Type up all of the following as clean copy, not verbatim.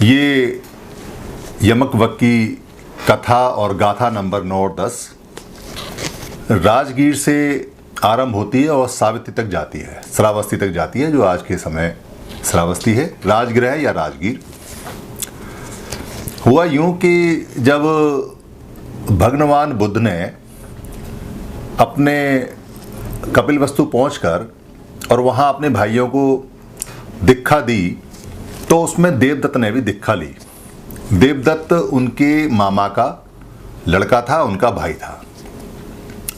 ये यमक की कथा और गाथा नंबर 9 और 10 राजगीर से आरंभ होती है और सावित्री तक जाती है, श्रावस्ती तक जाती है, जो आज के समय श्रावस्ती है, राजगृह या राजगीर। हुआ यूं कि जब भगवान बुद्ध ने अपने कपिलवस्तु पहुंचकर और वहां अपने भाइयों को दीक्षा दी, तो उसमें देवदत्त ने भी दीक्षा ली। देवदत्त उनके मामा का लड़का था, उनका भाई था।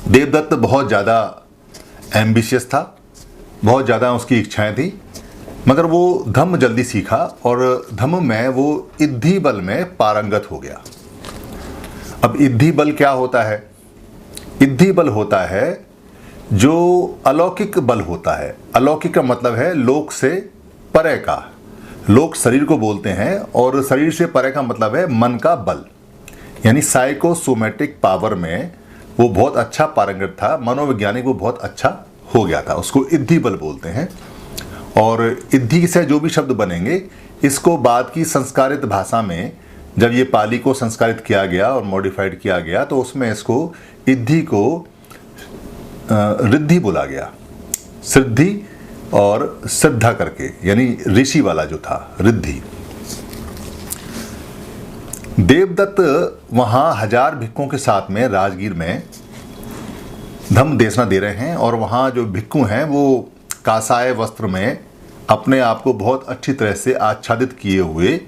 देवदत्त बहुत ज़्यादा एम्बिशियस था, बहुत ज़्यादा उसकी इच्छाएं थी, मगर वो धम्म जल्दी सीखा और धम्म में वो इद्धि बल में पारंगत हो गया। अब इद्धि बल क्या होता है? इद्धि बल होता है जो अलौकिक बल होता है। अलौकिक का मतलब है लोक से परे का। लोक शरीर को बोलते हैं और शरीर से परे का मतलब है मन का बल, यानी साइकोसोमेटिक पावर में वो बहुत अच्छा पारंगत था। मनोवैज्ञानिक वो बहुत अच्छा हो गया था, उसको इद्धि बल बोलते हैं। और इद्धि से जो भी शब्द बनेंगे, इसको बाद की संस्कारित भाषा में जब ये पाली को संस्कारित किया गया और मॉडिफाइड किया गया, तो उसमें इसको इद्धि को रिद्धि बोला गया। सिद्धि और श्रद्धा करके, यानी ऋषि वाला जो था, रिद्धि। देवदत्त वहां 1000 भिक्खुओं के साथ में राजगीर में धम्म देशना दे रहे हैं और वहां जो भिक्खु हैं वो कासाय वस्त्र में अपने आप को बहुत अच्छी तरह से आच्छादित किए हुए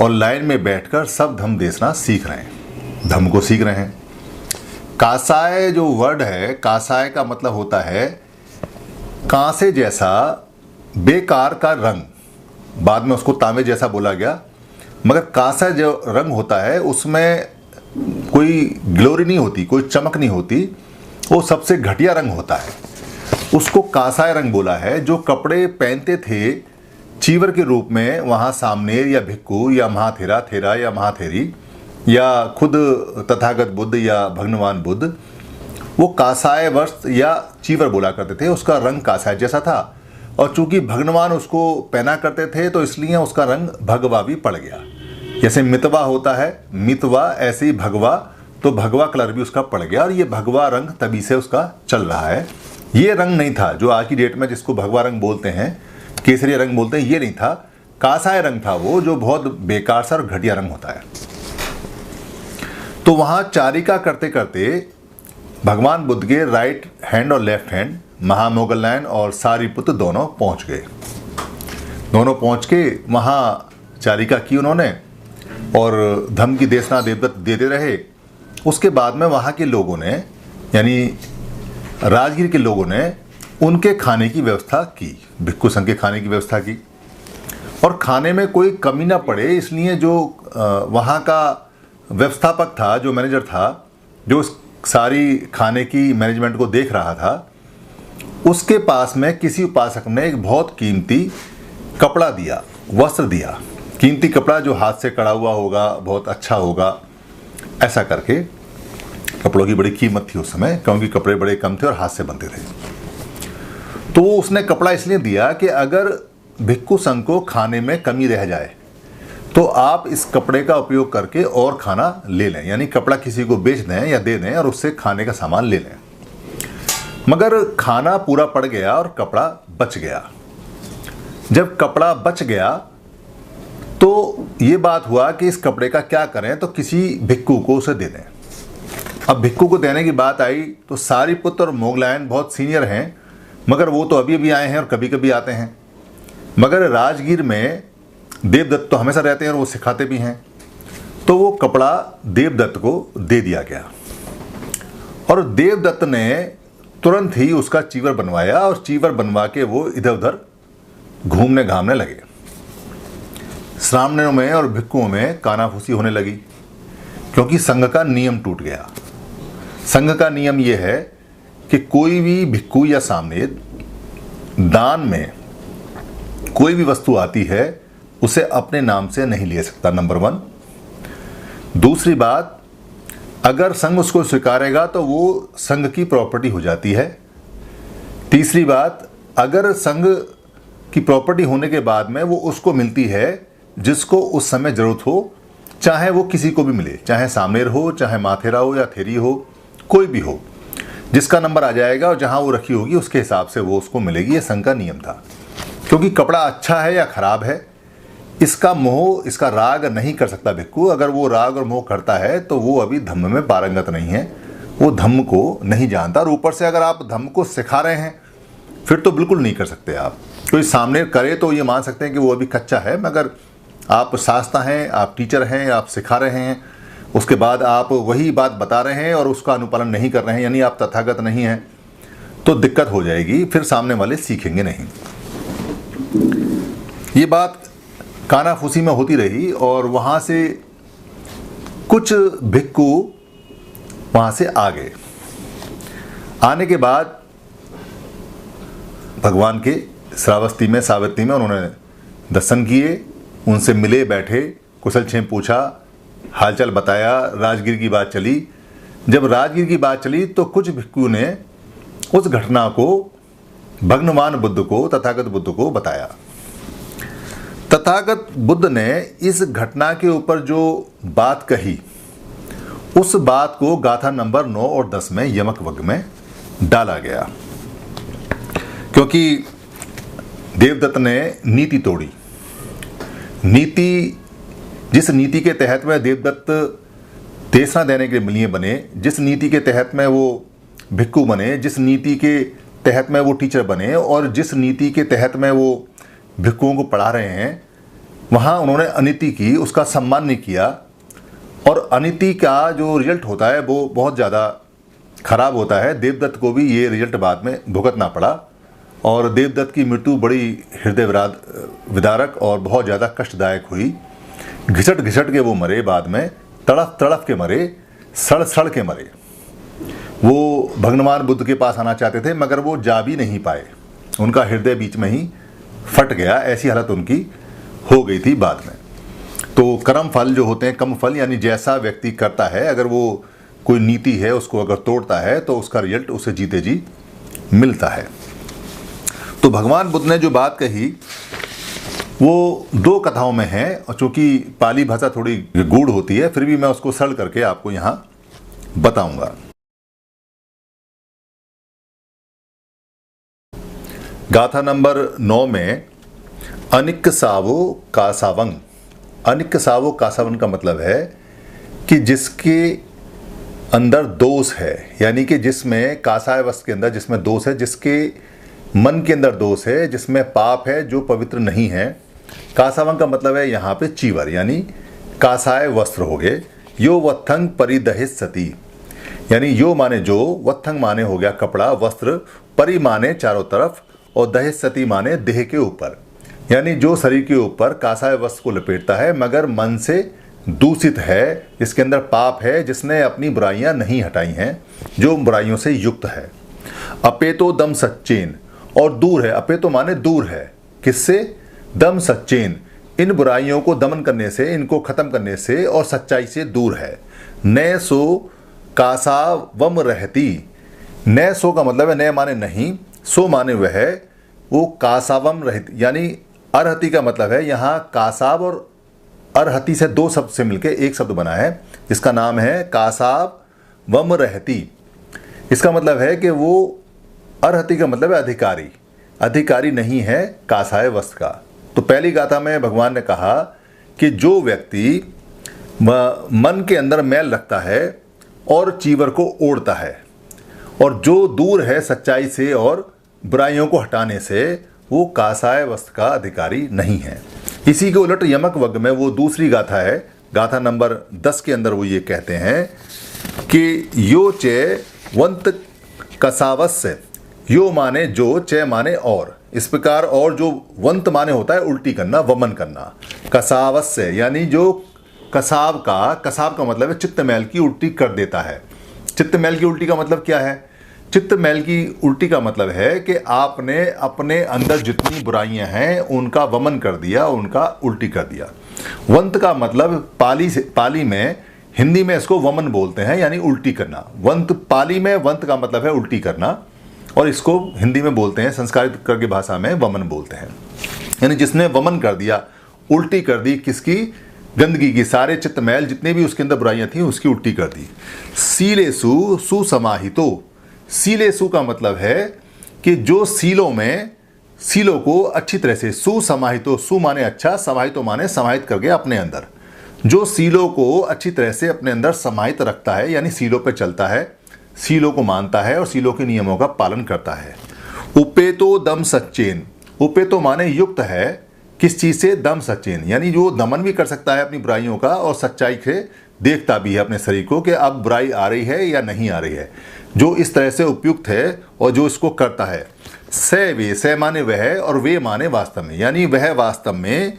और लाइन में बैठकर सब धम्म देशना सीख रहे हैं, धम्म को सीख रहे हैं। कासाय जो वर्ड है, कासाय का मतलब होता है कांसे जैसा बेकार का रंग, बाद में उसको तांबे जैसा बोला गया, मगर कांसा जो रंग होता है उसमें कोई ग्लोरी नहीं होती, कोई चमक नहीं होती, वो सबसे घटिया रंग होता है। उसको कांसाय रंग बोला है। जो कपड़े पहनते थे चीवर के रूप में वहाँ सामनेर या भिक्खु या महाथेरा, थेरा या महाथेरी या खुद तथागत बुद्ध या भगवान बुद्ध, वो कासाय वस्त्र या चीवर बोला करते थे। उसका रंग कासाय जैसा था और चूंकि भगवान उसको पहना करते थे तो इसलिए उसका रंग भगवा भी पड़ गया। जैसे मितवा होता है, मितवा, ऐसे ही भगवा, तो भगवा कलर भी उसका पड़ गया और ये भगवा रंग तभी से उसका चल रहा है। ये रंग नहीं था जो आज की डेट में जिसको भगवा रंग बोलते हैं, केसरी रंग बोलते हैं, ये नहीं था। कासाय रंग था वो, जो बहुत बेकार सा और घटिया रंग होता है। तो वहां चारिका करते करते भगवान बुद्ध के राइट हैंड और लेफ्ट हैंड महामोगलनयन और सारिपुत्र दोनों पहुंच गए। दोनों पहुंच के वहां चारिका की उन्होंने और धम्म की देशना देवदत्त देते रहे। उसके बाद में वहां के लोगों ने, यानी राजगीर के लोगों ने उनके खाने की व्यवस्था की, भिक्खु संघ के खाने की व्यवस्था की। और खाने में कोई कमी ना पड़े इसलिए जो वहाँ का व्यवस्थापक था, जो मैनेजर था, जो सारी खाने की मैनेजमेंट को देख रहा था, उसके पास में किसी उपासक ने एक बहुत कीमती कपड़ा दिया, वस्त्र दिया। कीमती कपड़ा जो हाथ से कड़ा हुआ होगा, बहुत अच्छा होगा, ऐसा करके। कपड़ों की बड़ी कीमत थी उस समय, क्योंकि कपड़े बड़े कम थे और हाथ से बनते थे। तो उसने कपड़ा इसलिए दिया कि अगर भिक्खु संघ को खाने में कमी रह जाए तो आप इस कपड़े का उपयोग करके और खाना ले लें, यानी कपड़ा किसी को बेच दें या दे दें और उससे खाने का सामान ले लें। मगर खाना पूरा पड़ गया और कपड़ा बच गया। जब कपड़ा बच गया तो ये बात हुआ कि इस कपड़े का क्या करें, तो किसी भिक्खु को उसे दे दें। अब भिक्खु को देने की बात आई तो सारिपुत्र और मोगलायन बहुत सीनियर हैं, मगर वो तो अभी अभी आए हैं और कभी कभी आते हैं। मगर राजगीर में देवदत्त तो हमेशा रहते हैं और वो सिखाते भी हैं। तो वो कपड़ा देवदत्त को दे दिया गया और देवदत्त ने तुरंत ही उसका चीवर बनवाया और चीवर बनवा के वो इधर उधर घूमने घामने लगे। श्रामणों में और भिक्खुओं में कानाफूसी होने लगी, क्योंकि संघ का नियम टूट गया। संघ का नियम यह है कि कोई भी भिक्खु या सामनेर दान में कोई भी वस्तु आती है उसे अपने नाम से नहीं ले सकता, नंबर 1। दूसरी बात, अगर संघ उसको स्वीकारेगा तो वो संघ की प्रॉपर्टी हो जाती है। तीसरी बात, अगर संघ की प्रॉपर्टी होने के बाद में वो उसको मिलती है जिसको उस समय ज़रूरत हो, चाहे वो किसी को भी मिले, चाहे सामनेर हो, चाहे माथेरा हो या थेरी हो, कोई भी हो, जिसका नंबर आ जाएगा और जहाँ वो रखी होगी उसके हिसाब से वो उसको मिलेगी। ये संघ का नियम था। क्योंकि कपड़ा अच्छा है या ख़राब है, इसका मोह, इसका राग नहीं कर सकता भिक्खु। अगर वो राग और मोह करता है तो वो अभी धम्म में पारंगत नहीं है, वो धम्म को नहीं जानता। और ऊपर से अगर आप धम्म को सिखा रहे हैं फिर तो बिल्कुल नहीं कर सकते आप। कोई सामने करे तो ये मान सकते हैं कि वो अभी कच्चा है, मगर आप शास्त्र हैं, आप टीचर हैं, आप सिखा रहे हैं, उसके बाद आप वही बात बता रहे हैं और उसका अनुपालन नहीं कर रहे हैं, यानी आप तथागत नहीं हैं, तो दिक्कत हो जाएगी, फिर सामने वाले सीखेंगे नहीं। ये बात कानाफूसी में होती रही और वहाँ से कुछ भिक्खु वहाँ से आ गए। आने के बाद भगवान के श्रावस्ती में, सावित्री में उन्होंने दर्शन किए, उनसे मिले, बैठे, कुशल क्षेम पूछा, हालचाल बताया, राजगीर की बात चली। जब राजगीर की बात चली तो कुछ भिक्खु ने उस घटना को भगवान बुद्ध को, तथागत बुद्ध को बताया। तथागत बुद्ध ने इस घटना के ऊपर जो बात कही, उस बात को गाथा नंबर 9 और 10 में यमक वग में डाला गया। क्योंकि देवदत्त ने नीति तोड़ी। नीति, जिस नीति के तहत में देवदत्त देशना देने के लिए बने, जिस नीति के तहत में वो भिक्खु बने, जिस नीति के तहत में वो टीचर बने और जिस नीति के तहत में वो भिक्खुओं को पढ़ा रहे हैं, वहाँ उन्होंने अनीति की, उसका सम्मान नहीं किया। और अनीति का जो रिजल्ट होता है वो बहुत ज़्यादा खराब होता है। देवदत्त को भी ये रिजल्ट बाद में भुगतना पड़ा और देवदत्त की मृत्यु बड़ी हृदय विदारक और बहुत ज़्यादा कष्टदायक हुई। घिसट घिसट के वो मरे, बाद में तड़फ तड़फ के मरे, सड़ सड़ के मरे। वो भगवान बुद्ध के पास आना चाहते थे मगर वो जा भी नहीं पाए, उनका हृदय बीच में ही फट गया, ऐसी हालत उनकी हो गई थी बाद में। तो कर्म फल जो होते हैं, कम फल, यानी जैसा व्यक्ति करता है, अगर वो कोई नीति है उसको अगर तोड़ता है तो उसका रिजल्ट उसे जीते जी मिलता है। तो भगवान बुद्ध ने जो बात कही वो 2 कथाओं में है, और चूंकि पाली भाषा थोड़ी गूढ़ होती है, फिर भी मैं उसको सरल करके आपको यहाँ बताऊंगा। गाथा नंबर 9 में अनिक सावो कासावंग। अनिक सावो कासावंग का मतलब है कि जिसके अंदर दोष है, यानी कि जिसमें कासाय वस्त्र के अंदर जिसमें दोष है, जिसके मन के अंदर दोष है, जिसमें पाप है, जो पवित्र नहीं है। कासावंग का मतलब है यहाँ पे चीवर, यानी कासाय वस्त्र हो गए। यो वत्थंग परिदहित सती, यानी यो माने जो, वत्थंग माने हो गया कपड़ा, वस्त्र, परि माने चारों तरफ, और दहित सती माने देह के ऊपर, यानी जो शरीर के ऊपर कासाय वस्त्र को लपेटता है मगर मन से दूषित है, जिसके अंदर पाप है, जिसने अपनी बुराइयां नहीं हटाई हैं, जो बुराइयों से युक्त है। अपेतो दम सच्चेन, और दूर है, अपेतो माने दूर है, किससे? दम सच्चेन, इन बुराइयों को दमन करने से, इनको खत्म करने से और सच्चाई से दूर है। नय सो कासावम रहती, नय सो का मतलब है नय माने नहीं, सो माने वह, वो कासावम रहित, यानी अरहति का मतलब है, यहाँ कासाव और अरहति से 2 शब्द से मिलकर एक शब्द बना है, जिसका नाम है कासाव वम रहती। इसका मतलब है कि वो अरहति का मतलब है अधिकारी, अधिकारी नहीं है कासाय वस्त्र का। तो पहली गाथा में भगवान ने कहा कि जो व्यक्ति मन के अंदर मैल रखता है और चीवर को ओढ़ता है, और जो दूर है सच्चाई से और बुराइयों को हटाने से, वो कासाय वस्त्र का अधिकारी नहीं है। इसी के उलट यमक वग में वो दूसरी गाथा है, गाथा नंबर 10 के अंदर वो ये कहते हैं कि यो चे वंत कसावस्य, यो माने जो, चे माने और, इस प्रकार, और जो वंत माने होता है उल्टी करना, वमन करना, कसावस्य यानी जो कसाव का मतलब है चित्त मैल की उल्टी कर देता है। चित्त मैल की उल्टी का मतलब क्या है? चित्त मैल की उल्टी का मतलब है कि आपने अपने अंदर जितनी बुराइयां हैं उनका वमन कर दिया, उनका उल्टी कर दिया। वंत का मतलब पाली में, हिंदी में इसको वमन बोलते हैं, यानी उल्टी करना। वंत पाली में वंत का मतलब है उल्टी करना, और इसको हिंदी में बोलते हैं, संस्कृत करके भाषा में वमन बोलते हैं। यानी जिसने वमन कर दिया, उल्टी कर दी किसकी? गंदगी की, सारे चित्तमैल जितने भी उसके अंदर बुराइयां थी उसकी उल्टी कर दी। सीलेसु सुसमाहितो, सीलेसु का मतलब है कि जो सीलों में, सीलों को अच्छी तरह से, सुसमाहितो, सु माने अच्छा, समाहितो माने समाहित करके अपने अंदर, जो सीलों को अच्छी तरह से अपने अंदर समाहित रखता है, यानी सीलों पे चलता है, सीलों को मानता है और सीलों के नियमों का पालन करता है। उपेतो दम सच्चेन, उपेतो माने युक्त है, किस चीज से? दम सच्चेन, यानी जो दमन भी कर सकता है अपनी बुराइयों का और सच्चाई से देखता भी है अपने शरीर को कि अब बुराई आ रही है या नहीं आ रही है, जो इस तरह से उपयुक्त है और जो इसको करता है। से वे, से माने वह और वे माने वास्तव में, यानी वह वास्तव में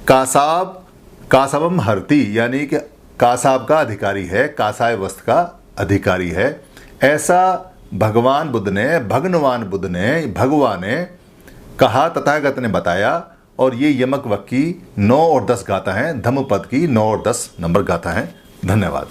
कासाब, कासाबम हरती, यानी कि कासाब का अधिकारी है, कासाय वस्त्र का अधिकारी है, ऐसा भगवान बुद्ध ने, भगवान ने कहा, तथागत ने बताया। और ये यमक वक्की 9 और 10 गाथा हैं, धम्मपद की 9 और 10 नंबर गाथा हैं। धन्यवाद।